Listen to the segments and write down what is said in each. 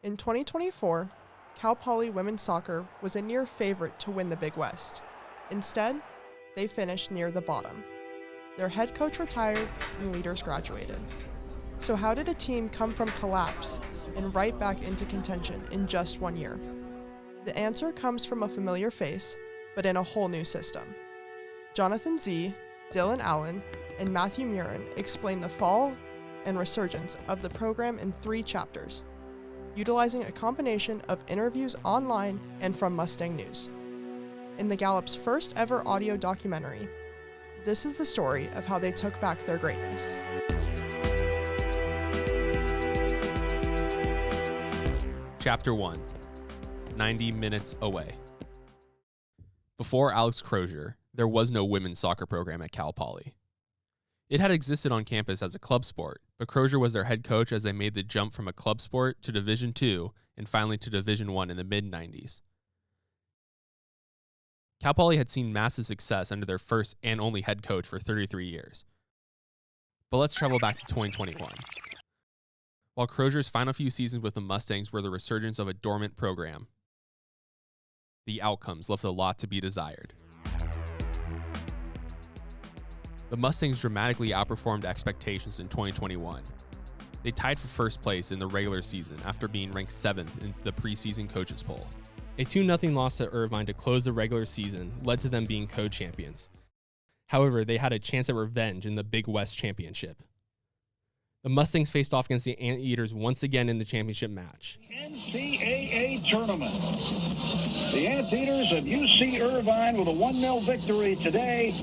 In 2024, Cal Poly women's soccer was a near favorite to win the Big West. Instead, they finished near the bottom. Their head coach retired and leaders graduated. So how did a team come from collapse and right back into contention in just 1 year? The answer comes from a familiar face, but in a whole new system. Jonathan Z., Dylan Allen, and Matthew Murin explain the fall and resurgence of the program in 3 chapters, utilizing a combination of interviews online and from Mustang News. In the Gallup's first ever audio documentary, this is the story of how they took back their greatness. Chapter 1, 90 Minutes Away. Before Alex Crozier, there was no women's soccer program at Cal Poly. It had existed on campus as a club sport, but Crozier was their head coach as they made the jump from a club sport to Division II and finally to Division I in the mid-90s. Cal Poly had seen massive success under their first and only head coach for 33 years. But let's travel back to 2021. While Crozier's final few seasons with the Mustangs were the resurgence of a dormant program, the outcomes left a lot to be desired. The Mustangs dramatically outperformed expectations in 2021. They tied for first place in the regular season after being ranked 7th in the preseason coaches poll. A 2-0 loss to Irvine to close the regular season led to them being co-champions. However, they had a chance at revenge in the Big West Championship. The Mustangs faced off against the Anteaters once again in the championship match. NCAA tournament. The Anteaters of UC Irvine with a 1-0 victory today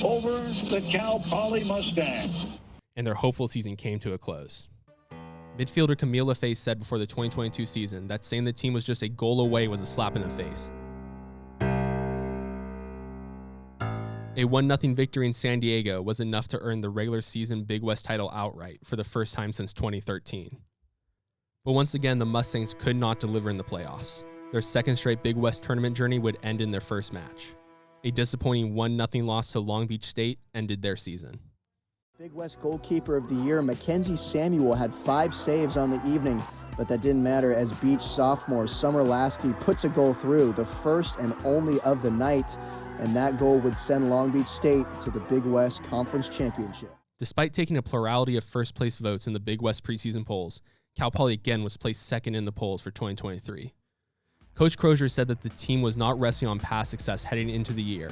over the Cal Poly Mustangs. And their hopeful season came to a close. Midfielder Camille LaFace said before the 2022 season that saying the team was just a goal away was a slap in the face. A 1-0 victory in San Diego was enough to earn the regular season Big West title outright for the first time since 2013. But once again, the Mustangs could not deliver in the playoffs. Their second straight Big West tournament journey would end in their first match. A disappointing 1-0 loss to Long Beach State ended their season. Big West Goalkeeper of the Year, Mackenzie Samuel, had 5 saves on the evening, but that didn't matter as Beach sophomore Summer Lasky puts a goal through, the first and only of the night, and that goal would send Long Beach State to the Big West Conference Championship. Despite taking a plurality of first-place votes in the Big West preseason polls, Cal Poly again was placed second in the polls for 2023. Coach Crozier said that the team was not resting on past success heading into the year,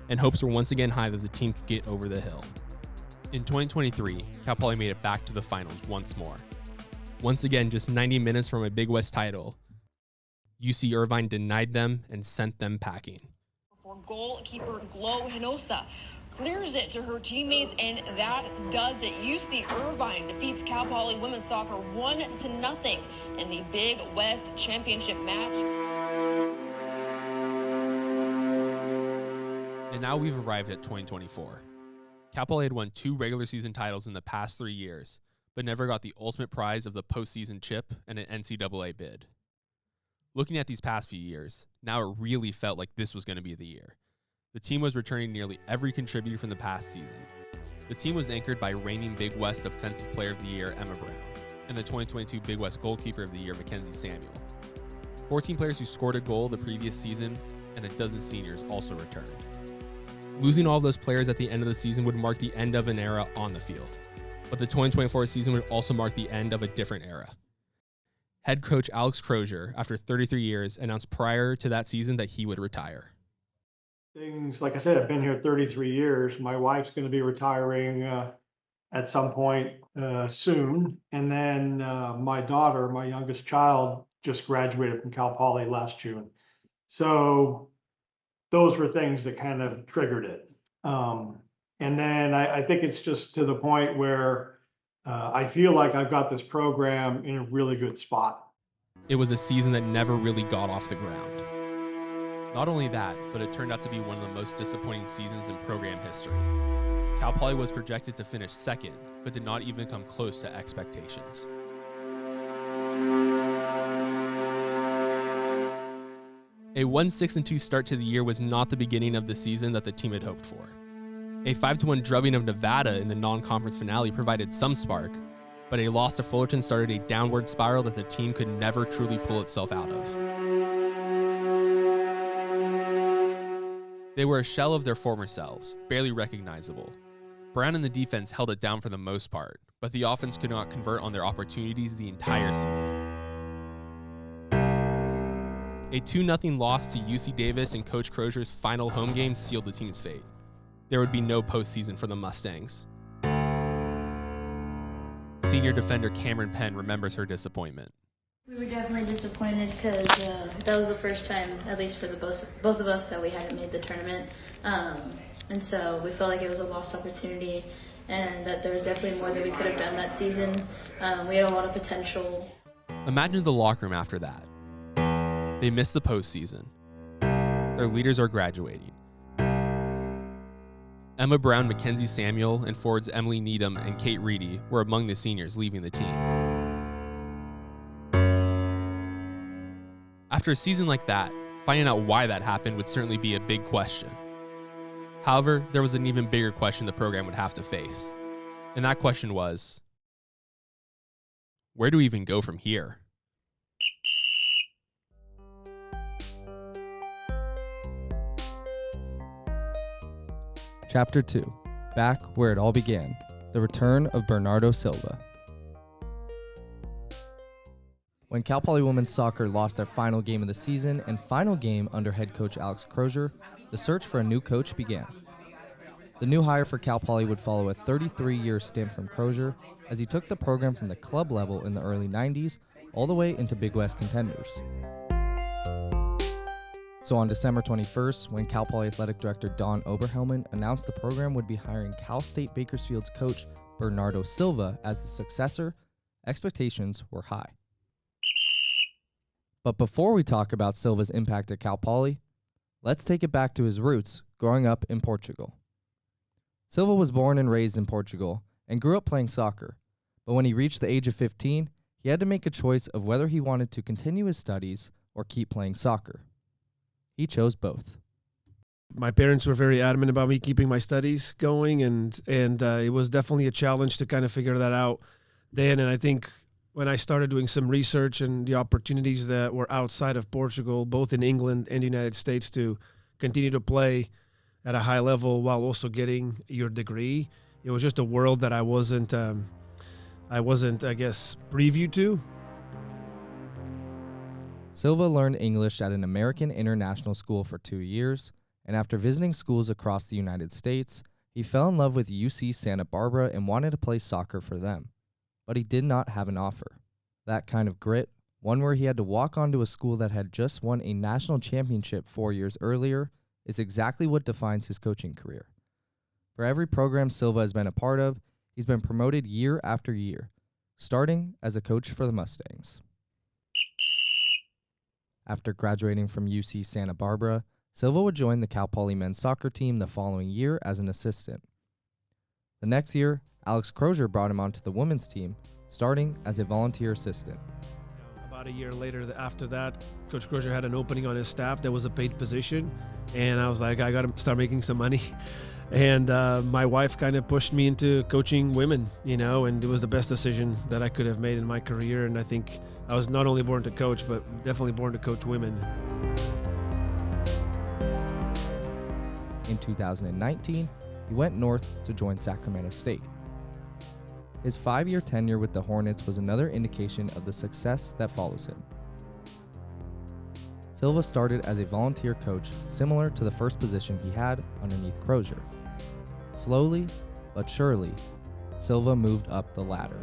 and hopes were once again high that the team could get over the hill. In 2023, Cal Poly made it back to the finals once more. Once again, just 90 minutes from a Big West title, UC Irvine denied them and sent them packing. For goalkeeper Glo Hinosa clears it to her teammates, and that does it. UC Irvine defeats Cal Poly women's soccer 1-0 in the Big West Championship match. And now we've arrived at 2024. Cal Poly had won 2 regular season titles in the past 3 years, but never got the ultimate prize of the postseason chip and an NCAA bid. Looking at these past few years, now it really felt like this was going to be the year. The team was returning nearly every contributor from the past season. The team was anchored by reigning Big West Offensive Player of the Year Emma Brown and the 2022 Big West Goalkeeper of the Year Mackenzie Samuel. 14 players who scored a goal the previous season, and a dozen seniors also returned. Losing all of those players at the end of the season would mark the end of an era on the field, but the 2024 season would also mark the end of a different era. Head coach Alex Crozier, after 33 years, announced prior to that season that he would retire. Things, like I said, I've been here 33 years. My wife's going to be retiring at some point soon. And then my daughter, my youngest child, just graduated from Cal Poly last June. So those were things that kind of triggered it. And then I think it's just to the point where I feel like I've got this program in a really good spot. It was a season that never really got off the ground. Not only that, but it turned out to be one of the most disappointing seasons in program history. Cal Poly was projected to finish second, but did not even come close to expectations. A 1-6-2 start to the year was not the beginning of the season that the team had hoped for. A 5-1 drubbing of Nevada in the non-conference finale provided some spark, but a loss to Fullerton started a downward spiral that the team could never truly pull itself out of. They were a shell of their former selves, barely recognizable. Brown and the defense held it down for the most part, but the offense could not convert on their opportunities the entire season. A 2-0 loss to UC Davis in Coach Crozier's final home game sealed the team's fate. There would be no postseason for the Mustangs. Senior defender Cameron Penn remembers her disappointment. We were definitely disappointed because that was the first time, at least for the both of us, that we hadn't made the tournament. And so we felt like it was a lost opportunity and that there was definitely more that we could have done that season. We had a lot of potential. Imagine the locker room after that. They missed the postseason. Their leaders are graduating. Emma Brown, Mackenzie Samuel, and forwards Emily Needham and Kate Reedy were among the seniors leaving the team. After a season like that, finding out why that happened would certainly be a big question. However, there was an even bigger question the program would have to face. And that question was, where do we even go from here? Chapter 2, Back Where It All Began, The Return of Bernardo Silva. When Cal Poly women's soccer lost their final game of the season and final game under head coach Alex Crozier, the search for a new coach began. The new hire for Cal Poly would follow a 33-year stint from Crozier as he took the program from the club level in the early 90s all the way into Big West contenders. So on December 21st, when Cal Poly Athletic Director Don Oberhelman announced the program would be hiring Cal State Bakersfield's coach Bernardo Silva as the successor, expectations were high. But before we talk about Silva's impact at Cal Poly, let's take it back to his roots growing up in Portugal. Silva was born and raised in Portugal and grew up playing soccer, but when he reached the age of 15, he had to make a choice of whether he wanted to continue his studies or keep playing soccer. He chose both. My parents were very adamant about me keeping my studies going, and it was definitely a challenge to kind of figure that out then. And I think when I started doing some research and the opportunities that were outside of Portugal, both in England and the United States, to continue to play at a high level while also getting your degree, it was just a world that I wasn't, I guess, preview to. Silva learned English at an American international school for 2 years, and after visiting schools across the United States, he fell in love with UC Santa Barbara and wanted to play soccer for them. But he did not have an offer. That kind of grit, one where he had to walk onto a school that had just won a national championship 4 years earlier, is exactly what defines his coaching career. For every program Silva has been a part of, he's been promoted year after year, starting as a coach for the Mustangs. After graduating from UC Santa Barbara, Silva would join the Cal Poly men's soccer team the following year as an assistant. The next year, Alex Crozier brought him onto the women's team, starting as a volunteer assistant. About a year later, after that, Coach Crozier had an opening on his staff that was a paid position, and I was like, I got to start making some money. And my wife kind of pushed me into coaching women, and it was the best decision that I could have made in my career. And I think I was not only born to coach, but definitely born to coach women. In 2019, he went north to join Sacramento State. His 5-year tenure with the Hornets was another indication of the success that follows him. Silva started as a volunteer coach, similar to the first position he had underneath Crozier. Slowly, but surely, Silva moved up the ladder.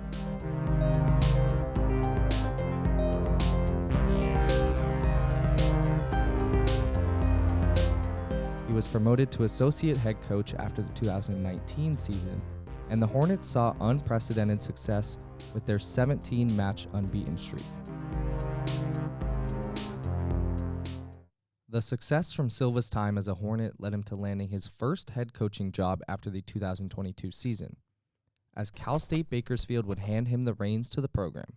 He was promoted to associate head coach after the 2019 season, and the Hornets saw unprecedented success with their 17-match unbeaten streak. The success from Silva's time as a Hornet led him to landing his first head coaching job after the 2022 season, as Cal State Bakersfield would hand him the reins to the program.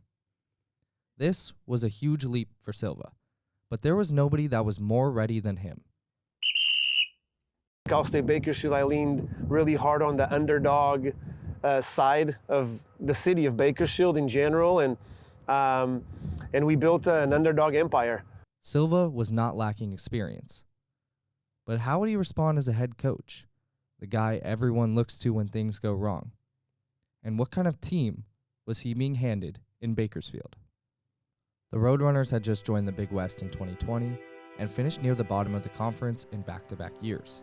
This was a huge leap for Silva, but there was nobody that was more ready than him. Cal State Bakersfield, I leaned really hard on the underdog side of the city of Bakersfield in general, and we built an underdog empire. Silva was not lacking experience. But how would he respond as a head coach, the guy everyone looks to when things go wrong? And what kind of team was he being handed in Bakersfield? The Roadrunners had just joined the Big West in 2020 and finished near the bottom of the conference in back-to-back years.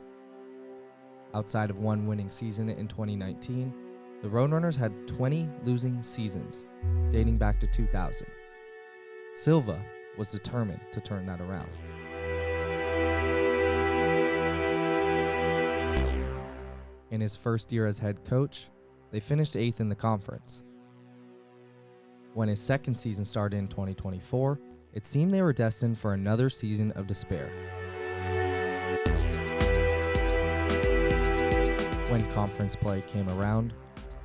Outside of one winning season in 2019, the Roadrunners had 20 losing seasons, dating back to 2000. Silva was determined to turn that around. In his first year as head coach, they finished 8th in the conference. When his second season started in 2024, it seemed they were destined for another season of despair. When conference play came around,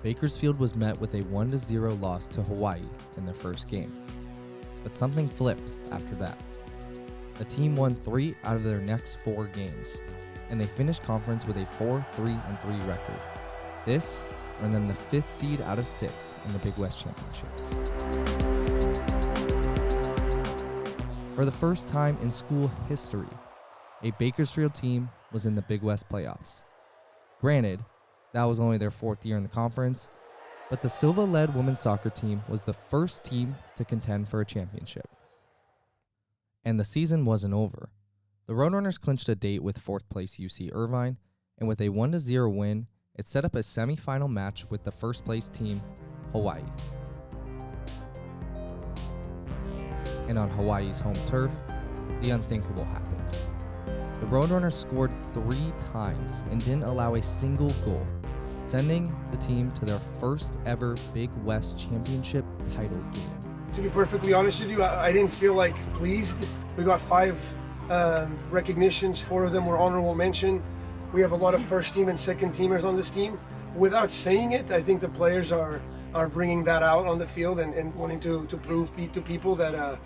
Bakersfield was met with a 1-0 loss to Hawaii in their first game. But something flipped after that. The team won 3 out of their next 4 games, and they finished conference with a 4-3-3 record. This earned them the 5th seed out of 6 in the Big West Championships. For the first time in school history, a Bakersfield team was in the Big West playoffs. Granted, that was only their 4th year in the conference, but the Silva-led women's soccer team was the first team to contend for a championship. And the season wasn't over. The Roadrunners clinched a date with 4th place UC Irvine, and with a 1-0 win, it set up a semifinal match with the first place team, Hawaii. And on Hawaii's home turf, the unthinkable happened. The Roadrunners scored 3 times and didn't allow a single goal, sending the team to their first ever Big West Championship title game. To be perfectly honest with you, I didn't feel like pleased. We got 5 recognitions, 4 of them were honorable mention. We have a lot of first team and second teamers on this team. Without saying it, I think the players are bringing that out on the field and wanting to prove to people that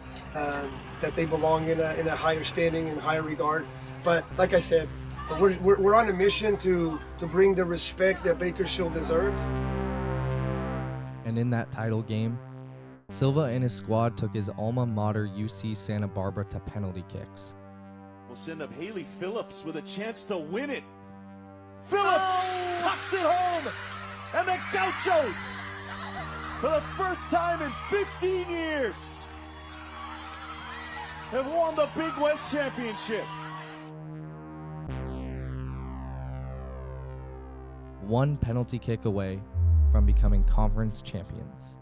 they belong in a higher standing and higher regard. But like I said, we're on a mission to bring the respect that Bakersfield deserves. And in that title game, Silva and his squad took his alma mater UC Santa Barbara to penalty kicks. We'll send up Haley Phillips with a chance to win it. Phillips tucks it home, and the Gauchos, for the first time in 15 years, have won the Big West Championship. One penalty kick away from becoming conference champions.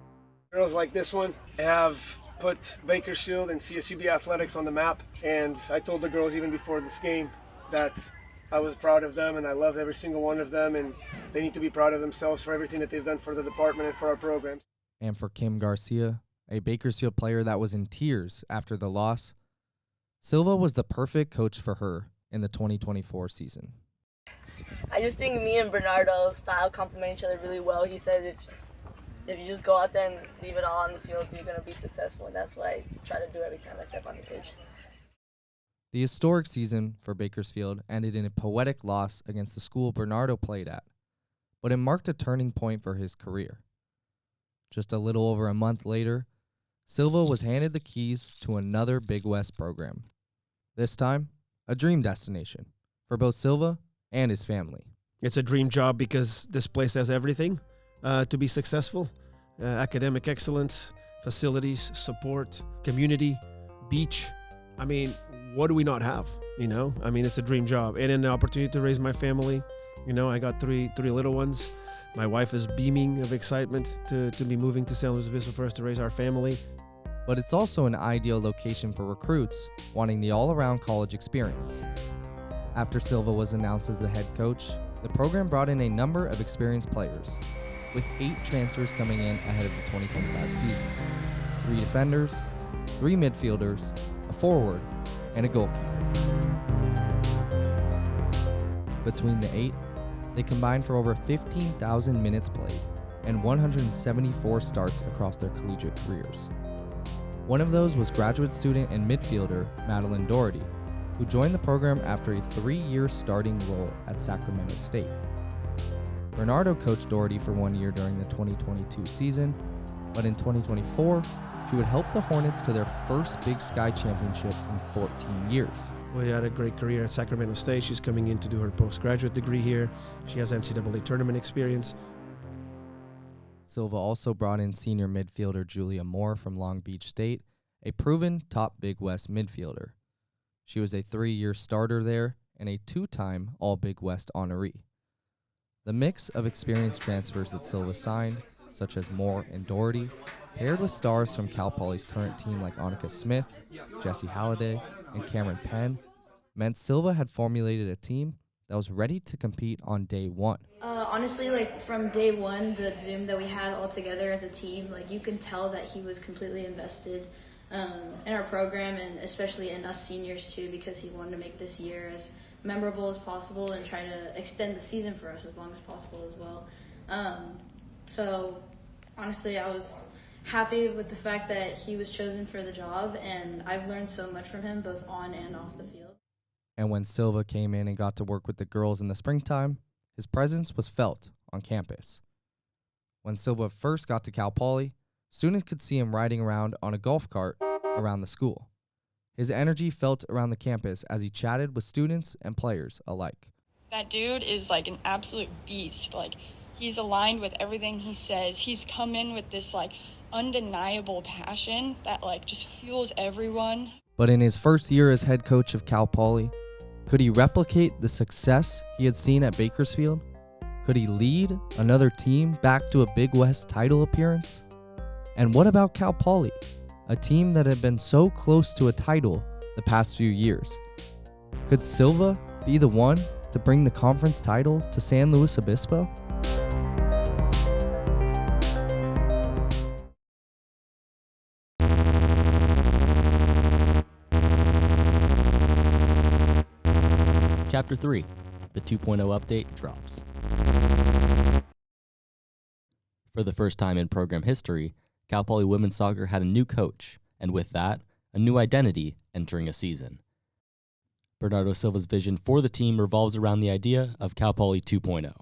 Girls like this one have put Bakersfield and CSUB athletics on the map, and I told the girls even before this game that I was proud of them and I loved every single one of them, and they need to be proud of themselves for everything that they've done for the department and for our programs. And for Kim Garcia, a Bakersfield player that was in tears after the loss, Silva was the perfect coach for her in the 2024 season. I just think me and Bernardo's style complement each other really well. He said if you just go out there and leave it all on the field, you're going to be successful, and that's what I try to do every time I step on the pitch. The historic season for Bakersfield ended in a poetic loss against the school Bernardo played at, but it marked a turning point for his career. Just a little over a month later, Silva was handed the keys to another Big West program. This time, a dream destination for both Silva and his family. It's a dream job because this place has everything to be successful. Academic excellence, facilities, support, community, beach. I mean, what do we not have? You know, I mean, it's a dream job. And an opportunity to raise my family. You know, I got three little ones. My wife is beaming of excitement to be moving to San Luis Obispo for us to raise our family. But it's also an ideal location for recruits wanting the all-around college experience. After Silva was announced as the head coach, the program brought in a number of experienced players, with 8 transfers coming in ahead of the 2025 season. 3 defenders, 3 midfielders, a forward, and a goalkeeper. Between the 8, they combined for over 15,000 minutes played and 174 starts across their collegiate careers. One of those was graduate student and midfielder Madeline Doherty, who joined the program after a 3-year starting role at Sacramento State. Bernardo coached Doherty for 1 year during the 2022 season, but in 2024, she would help the Hornets to their first Big Sky championship in 14 years. We had a great career at Sacramento State. She's coming in to do her postgraduate degree here. She has NCAA tournament experience. Silva also brought in senior midfielder Julia Moore from Long Beach State, a proven top Big West midfielder. She was a 3-year starter there and a 2-time All-Big West honoree. The mix of experienced transfers that Silva signed, such as Moore and Doherty, paired with stars from Cal Poly's current team like Annika Smith, Jessie Halliday, and Cameron Penn, meant Silva had formulated a team that was ready to compete on day one. Honestly, like from day one, the Zoom that we had all together as a team, like you can tell that he was completely invested in our program, and especially in us seniors too, because he wanted to make this year as memorable as possible and try to extend the season for us as long as possible as well. So honestly, I was happy with the fact that he was chosen for the job, and I've learned so much from him both on and off the field. And when Silva came in and got to work with the girls in the springtime, his presence was felt on campus. When Silva first got to Cal Poly, students could see him riding around on a golf cart around the school. His energy felt around the campus as he chatted with students and players alike. That dude is like an absolute beast. Like, he's aligned with everything he says. He's come in with this like undeniable passion that like just fuels everyone. But in his first year as head coach of Cal Poly, could he replicate the success he had seen at Bakersfield? Could he lead another team back to a Big West title appearance? And what about Cal Poly, a team that had been so close to a title the past few years? Could Silva be the one to bring the conference title to San Luis Obispo? Chapter 3, the 2.0 update drops. For the first time in program history, Cal Poly women's soccer had a new coach, and with that, a new identity entering a season. Bernardo Silva's vision for the team revolves around the idea of Cal Poly 2.0,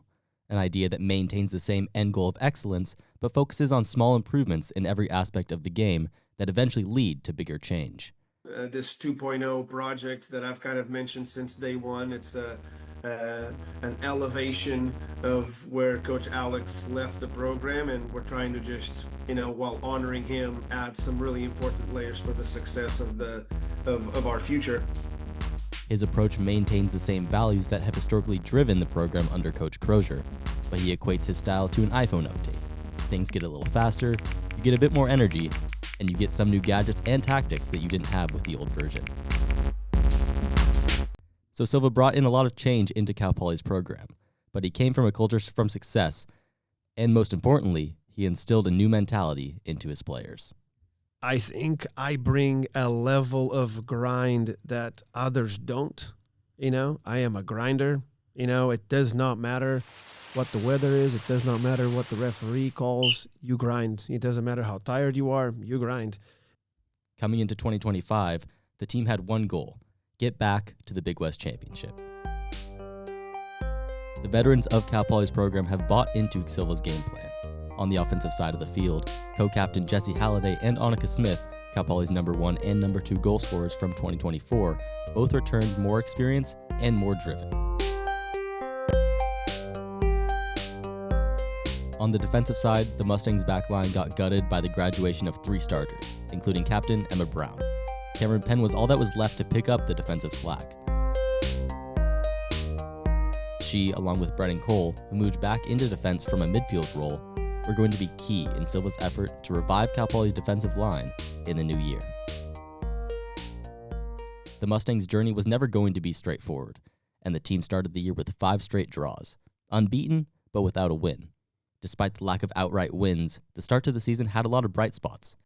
an idea that maintains the same end goal of excellence, but focuses on small improvements in every aspect of the game that eventually lead to bigger change. This 2.0 project that I've kind of mentioned since day one, it's an elevation of where Coach Alex left the program, and we're trying to just, while honoring him, add some really important layers for the success of our future. His approach maintains the same values that have historically driven the program under Coach Crozier, but he equates his style to an iPhone update. Things get a little faster, you get a bit more energy, and you get some new gadgets and tactics that you didn't have with the old version. So Silva brought in a lot of change into Cal Poly's program, but he came from a culture from success, and most importantly, he instilled a new mentality into his players. I think I bring a level of grind that others don't. I am a grinder. It does not matter what the weather is. It does not matter what the referee calls. You grind. It doesn't matter how tired you are. You grind. Coming into 2025, the team had one goal: get back to the Big West Championship. The veterans of Cal Poly's program have bought into Silva's game plan. On the offensive side of the field, co-captain Jessie Halliday and Annika Smith, Cal Poly's #1 and #2 goal scorers from 2024, both returned more experience and more driven. On the defensive side, the Mustangs' backline got gutted by the graduation of 3 starters, including captain Emma Brown. Cameron Penn was all that was left to pick up the defensive slack. She, along with Brennan Cole, who moved back into defense from a midfield role, were going to be key in Silva's effort to revive Cal Poly's defensive line in the new year. The Mustangs' journey was never going to be straightforward, and the team started the year with 5 straight draws, unbeaten but without a win. Despite the lack of outright wins, the start to the season had a lot of bright spots,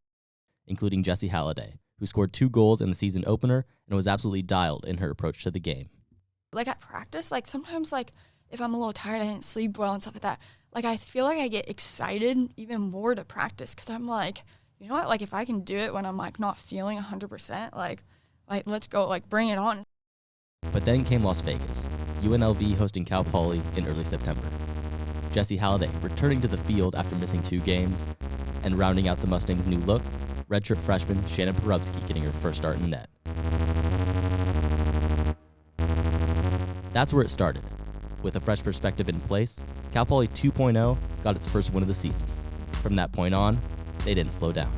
including Jessie Halliday, who scored 2 goals in the season opener and was absolutely dialed in her approach to the game. Like at practice, like sometimes like if I'm a little tired, I didn't sleep well and stuff like that, like I feel like I get excited even more to practice because I'm like, you know what, like if I can do it when I'm like not feeling 100%, like let's go, like bring it on. But then came Las Vegas, UNLV hosting Cal Poly in early September. Jesse Halliday returning to the field after missing 2 games, and rounding out the Mustangs' new look, redshirt freshman Shannon Porubsky getting her first start in net. That's where it started. With a fresh perspective in place, Cal Poly 2.0 got its first win of the season. From that point on, they didn't slow down.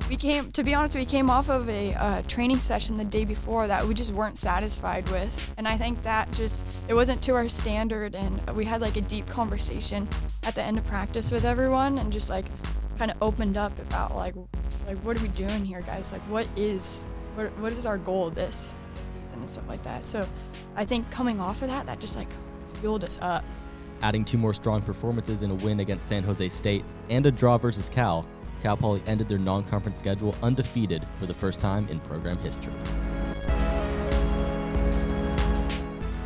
We came off of a training session the day before that we just weren't satisfied with. And I think that it wasn't to our standard, and we had like a deep conversation at the end of practice with everyone and just like kind of opened up about like what are we doing here, guys? Like what is our goal this season and stuff like that. So I think coming off of that just like fueled us up. Adding 2 more strong performances in a win against San Jose State and a draw versus Cal Poly ended their non-conference schedule undefeated for the first time in program history.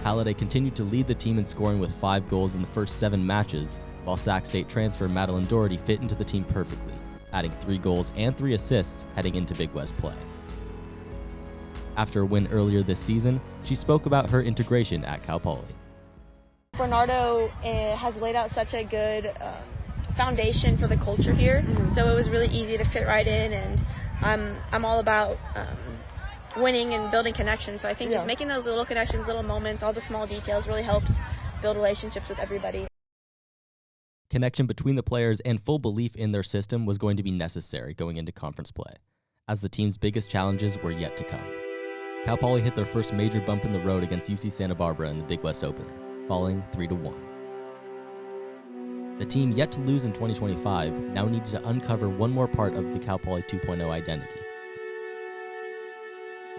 Halliday continued to lead the team in scoring with 5 goals in the first 7 matches, while Sac State transfer Madeline Doherty fit into the team perfectly, adding 3 goals and 3 assists heading into Big West play. After a win earlier this season, she spoke about her integration at Cal Poly. Bernardo has laid out such a good foundation for the culture here, so it was really easy to fit right in, and I'm all about winning and building connections, so I think just making those little connections, little moments, all the small details really helps build relationships with everybody. Connection between the players and full belief in their system was going to be necessary going into conference play, as the team's biggest challenges were yet to come. Cal Poly hit their first major bump in the road against UC Santa Barbara in the Big West opener, falling 3-1. The team yet to lose in 2025 now needed to uncover one more part of the Cal Poly 2.0 identity.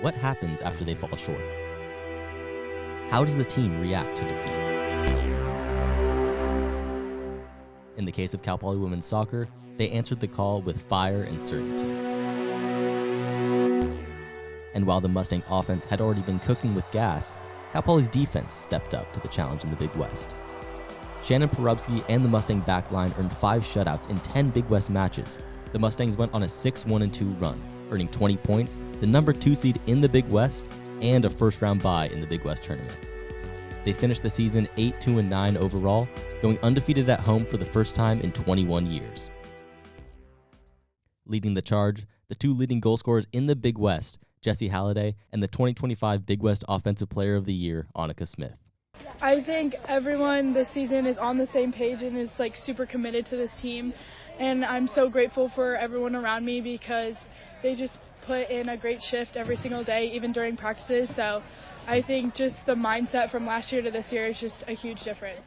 What happens after they fall short? How does the team react to defeat? In the case of Cal Poly women's soccer, they answered the call with fire and certainty. And while the Mustang offense had already been cooking with gas, Cal Poly's defense stepped up to the challenge in the Big West. Shannon Porubsky and the Mustang backline earned 5 shutouts in 10 Big West matches. The Mustangs went on a 6-1-2 run, earning 20 points, the number 2 seed in the Big West, and a first-round bye in the Big West tournament. They finished the season 8-2-9 overall, going undefeated at home for the first time in 21 years. Leading the charge, the 2 leading goal scorers in the Big West, Jesse Halliday and the 2025 Big West Offensive Player of the Year, Annika Smith. I think everyone this season is on the same page and is like super committed to this team, and I'm so grateful for everyone around me because they just put in a great shift every single day, even during practices. So I think just the mindset from last year to this year is just a huge difference.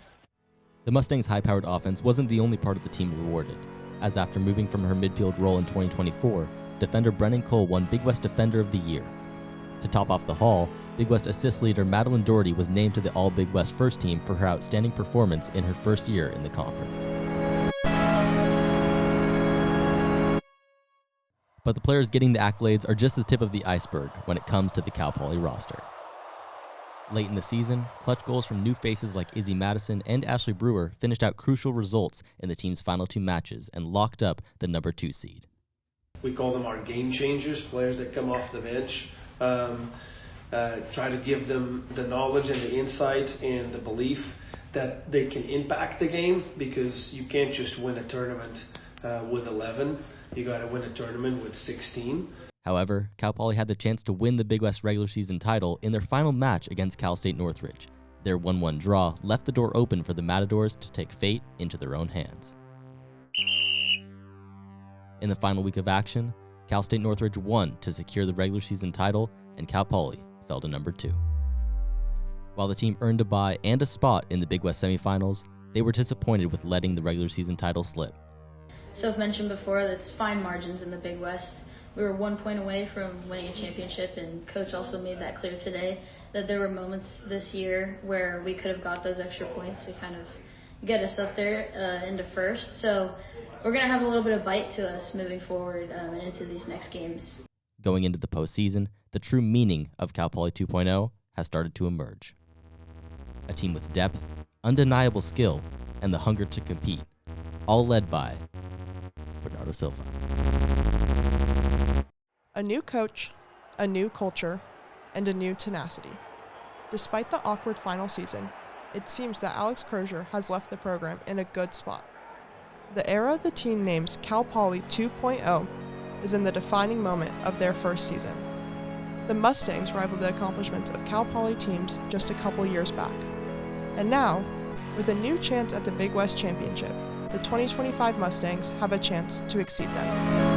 The Mustangs' high-powered offense wasn't the only part of the team rewarded, as after moving from her midfield role in 2024, defender Brennan Cole won Big West Defender of the Year. To top off the haul, Big West assist leader Madeline Doherty was named to the All Big West first team for her outstanding performance in her first year in the conference. But the players getting the accolades are just the tip of the iceberg when it comes to the Cal Poly roster. Late in the season, clutch goals from new faces like Izzy Madison and Ashley Brewer finished out crucial results in the team's final 2 matches and locked up the number 2 seed. We call them our game changers, players that come off the bench. Try to give them the knowledge and the insight and the belief that they can impact the game, because you can't just win a tournament with 11. You got to win a tournament with 16. However, Cal Poly had the chance to win the Big West regular season title in their final match against Cal State Northridge. Their 1-1 draw left the door open for the Matadors to take fate into their own hands. In the final week of action, Cal State Northridge won to secure the regular season title, and Cal Poly fell to number 2. While the team earned a bye and a spot in the Big West semifinals, they were disappointed with letting the regular season title slip. So I've mentioned before, that's fine margins in the Big West. We were 1 point away from winning a championship, and Coach also made that clear today, that there were moments this year where we could have got those extra points to kind of get us up there into first. So we're going to have a little bit of bite to us moving forward and into these next games. Going into the postseason, the true meaning of Cal Poly 2.0 has started to emerge. A team with depth, undeniable skill, and the hunger to compete, all led by Bernardo Silva. A new coach, a new culture, and a new tenacity. Despite the awkward final season, it seems that Alex Crozier has left the program in a good spot. The era the team names Cal Poly 2.0 is in the defining moment of their first season. The Mustangs rival the accomplishments of Cal Poly teams just a couple years back. And now, with a new chance at the Big West Championship, the 2025 Mustangs have a chance to exceed them.